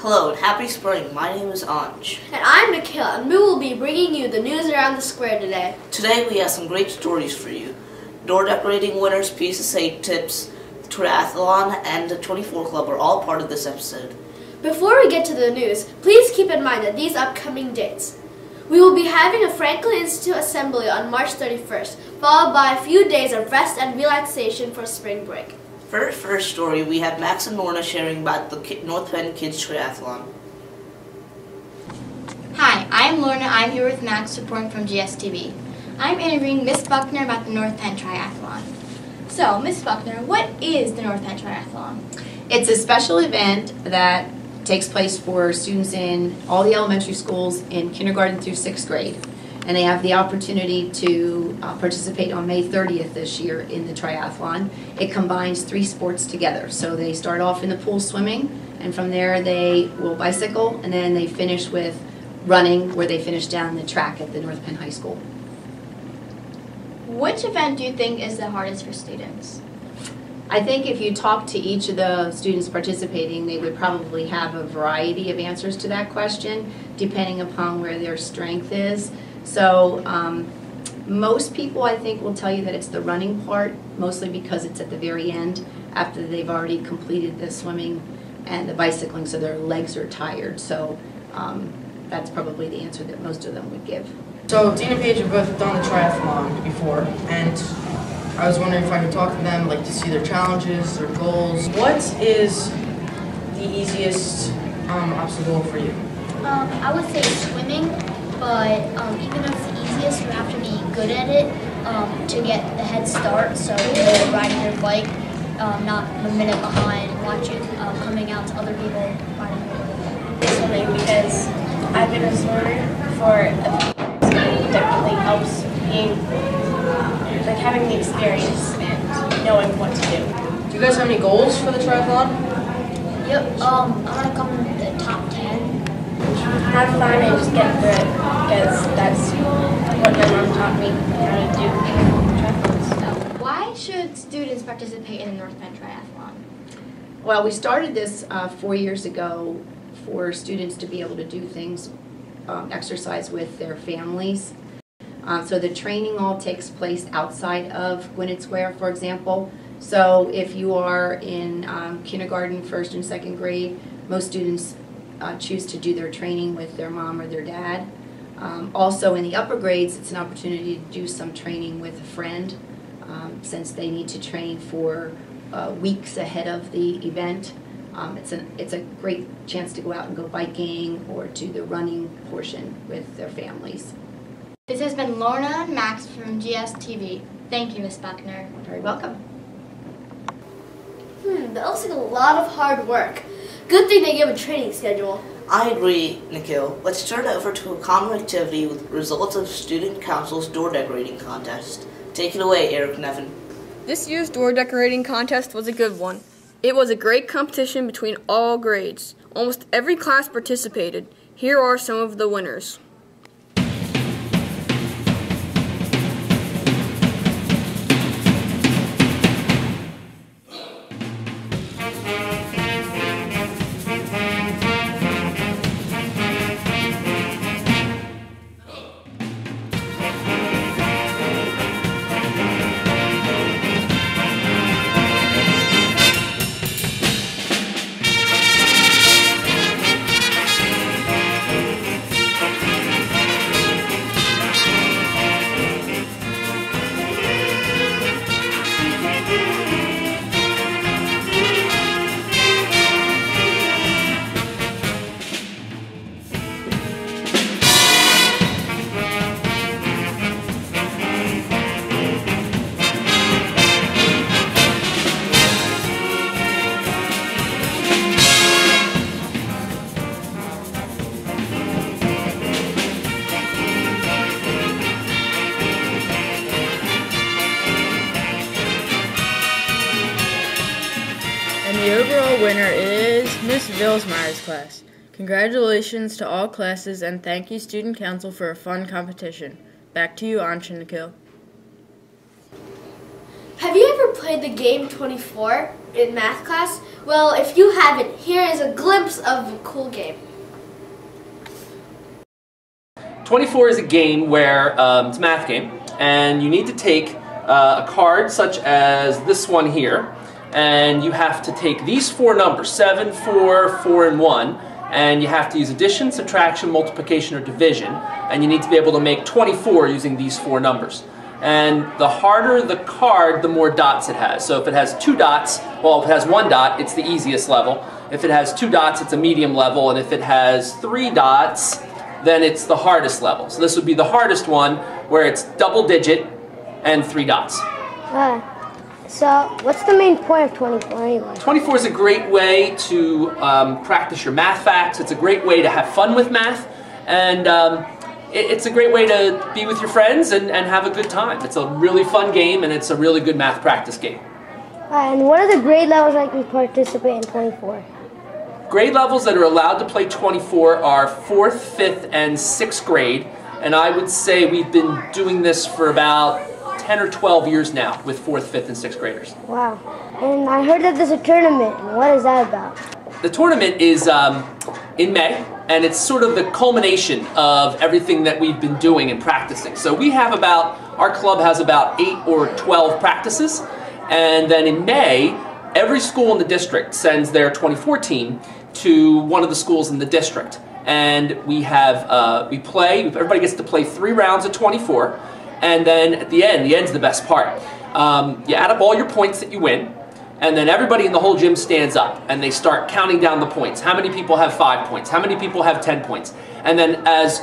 Hello and happy spring. My name is Ansh. And I'm Nikhil, and we will be bringing you the news around the square today. Today we have some great stories for you. Door decorating winners, PSA tips, the triathlon, and the 24 Club are all part of this episode. Before we get to the news, please keep in mind that these upcoming dates. We will be having a Franklin Institute Assembly on March 31st, followed by a few days of rest and relaxation for spring break. For our first story, we have Max and Lorna sharing about the North Penn Kids Triathlon. Hi, I'm Lorna. I'm here with Max reporting from GSTV. I'm interviewing Miss Buckner about the North Penn Triathlon. So, Miss Buckner, what is the North Penn Triathlon? It's a special event that takes place for students in all the elementary schools in kindergarten through 6th grade. And they have the opportunity to participate on May 30th this year in the triathlon. It combines 3 sports together. So they start off in the pool swimming, and from there they will bicycle, and then they finish with running, where they finish down the track at the North Penn High School. Which event do you think is the hardest for students? I think if you talk to each of the students participating, they would probably have a variety of answers to that question, depending upon where their strength is. So most people, I think, will tell you that it's the running part, mostly because it's at the very end after they've already completed the swimming and the bicycling, so their legs are tired. So that's probably the answer that most of them would give. So Dean and Paige have both done the triathlon before, and I was wondering if I could talk to them, like to see their challenges, their goals. What is the easiest obstacle for you? I would say swimming, but even though it's the easiest, you have to be good at it to get the head start. So you're riding your bike, not a minute behind, watch it coming out to other people riding their bike. Swimming, because I've been a swimmer for a few years. It definitely helps being like having the experience and knowing what to do. Do you guys have any goals for the triathlon? Yep. I want to come in the top 10. Have fun and just get through it, because that's what my mom taught me how to do triathlons. Why should students participate in the North Penn Triathlon? Well, we started this 4 years ago for students to be able to do things, exercise with their families. So the training all takes place outside of Gwinnett Square, for example. So if you are in kindergarten, 1st and 2nd grade, most students choose to do their training with their mom or their dad. Also in the upper grades, it's an opportunity to do some training with a friend, since they need to train for weeks ahead of the event. It's a great chance to go out and go biking or do the running portion with their families. This has been Lorna and Max from GSTV. Thank you, Miss Buckner. You're very welcome. That looks like a lot of hard work. Good thing they give a training schedule. I agree, Nikhil. Let's turn over to a common activity with results of Student Council's door decorating contest. Take it away, Eric Nevin. This year's door decorating contest was a good one. It was a great competition between all grades. Almost every class participated. Here are some of the winners. The overall winner is Miss Vilsmeyer's class. Congratulations to all classes, and thank you, Student Council, for a fun competition. Back to you, Ansh and Nikhil. Have you ever played the game 24 in math class? Well, if you haven't, here is a glimpse of a cool game. 24 is a game where it's a math game, and you need to take a card such as this one here, and you have to take these four numbers, 7, 4, 4, and 1, and you have to use addition, subtraction, multiplication, or division, and you need to be able to make 24 using these four numbers. And the harder the card, the more dots it has. So if it has 2 dots, well, if it has 1 dot, it's the easiest level. If it has 2 dots, it's a medium level, and if it has 3 dots, then it's the hardest level. So this would be the hardest one, where it's double digit and 3 dots. So what's the main point of 24 anyway? 24 is a great way to practice your math facts. It's a great way to have fun with math, and it's a great way to be with your friends and have a good time. It's a really fun game, and it's a really good math practice game. And what are the grade levels that can participate in 24? Grade levels that are allowed to play 24 are 4th, 5th, and 6th grade, and I would say we've been doing this for about 10 or 12 years now with 4th, 5th, and 6th graders. Wow. And I heard that there's a tournament. What is that about? The tournament is in May, and it's sort of the culmination of everything that we've been doing and practicing. So we have our club has about 8 or 12 practices, and then in May, every school in the district sends their 24 team to one of the schools in the district. And we have, everybody gets to play 3 rounds of 24, and then at the end's the best part. You add up all your points that you win, and then everybody in the whole gym stands up, and they start counting down the points. How many people have 5 points? How many people have 10 points? And then as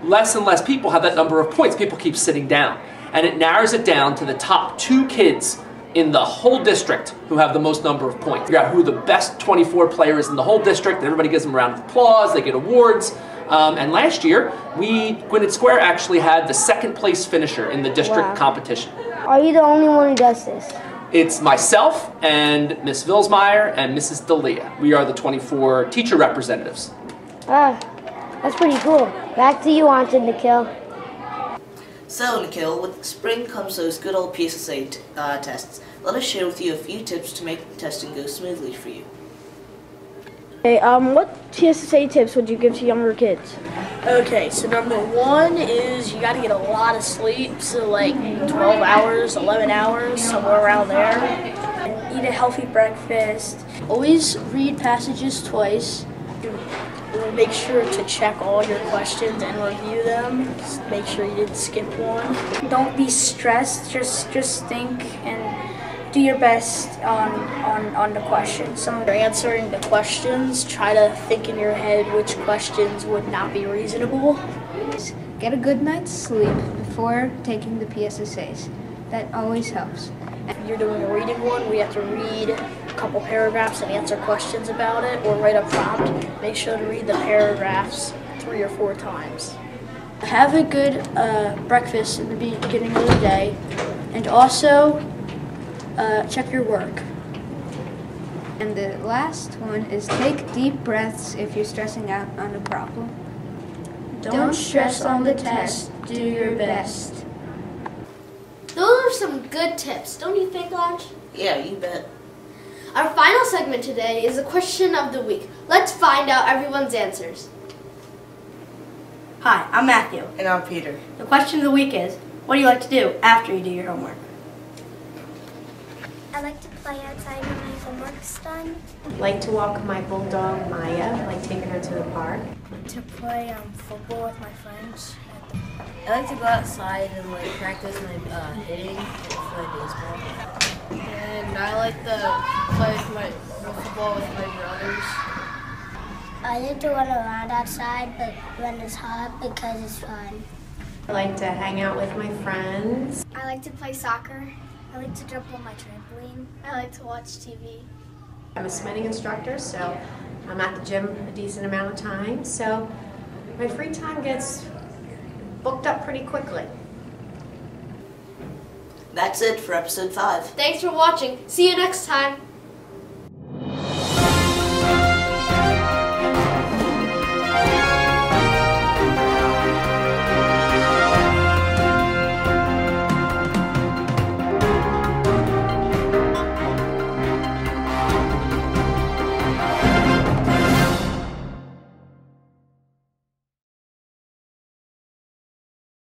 less and less people have that number of points, people keep sitting down. And it narrows it down to the top 2 kids in the whole district who have the most number of points. Figure out who the best 24 player is in the whole district, and everybody gives them a round of applause, they get awards. And last year, Gwinnett Square actually had the 2nd place finisher in the district competition. Are you the only one who does this? It's myself and Miss Vilsmeyer and Mrs. Dalia. We are the 24 teacher representatives. That's pretty cool. Back to you, Ansh and Nikhil. So, Nikhil, with spring comes those good old PSSA tests. Let us share with you a few tips to make the testing go smoothly for you. Okay, what PSSA tips would you give to younger kids? Okay, so number 1 is you got to get a lot of sleep, so like 12 hours, 11 hours, somewhere around there. Eat a healthy breakfast. Always read passages twice. Make sure to check all your questions and review them. Just make sure you didn't skip one. Don't be stressed. Just think and do your best on the questions. When you're answering the questions, try to think in your head which questions would not be reasonable. Get a good night's sleep before taking the PSSAs. That always helps. If you're doing a reading one, we have to read a couple paragraphs and answer questions about it, or write a prompt. Make sure to read the paragraphs 3 or 4 times. Have a good breakfast in the beginning of the day, and also check your work. And the last one is take deep breaths if you're stressing out on a problem. Don't stress on the test. Do your best. Those are some good tips, don't you think, Ansh? Yeah, you bet. Our final segment today is the question of the week. Let's find out everyone's answers. Hi, I'm Matthew. And I'm Peter. The question of the week is, what do you like to do after you do your homework? I like to play outside when my homework's done. Like to walk my bulldog, Maya, like taking her to the park. To play football with my friends. I like to go outside and practice my hitting and play baseball. And I like to play football with my brothers. I like to run around outside, but when it's hot because it's fun. I like to hang out with my friends. I like to play soccer. I like to jump on my trampoline. I like to watch TV. I'm a spinning instructor, so I'm at the gym a decent amount of time. So my free time gets booked up pretty quickly. That's it for episode 5. Thanks for watching. See you next time.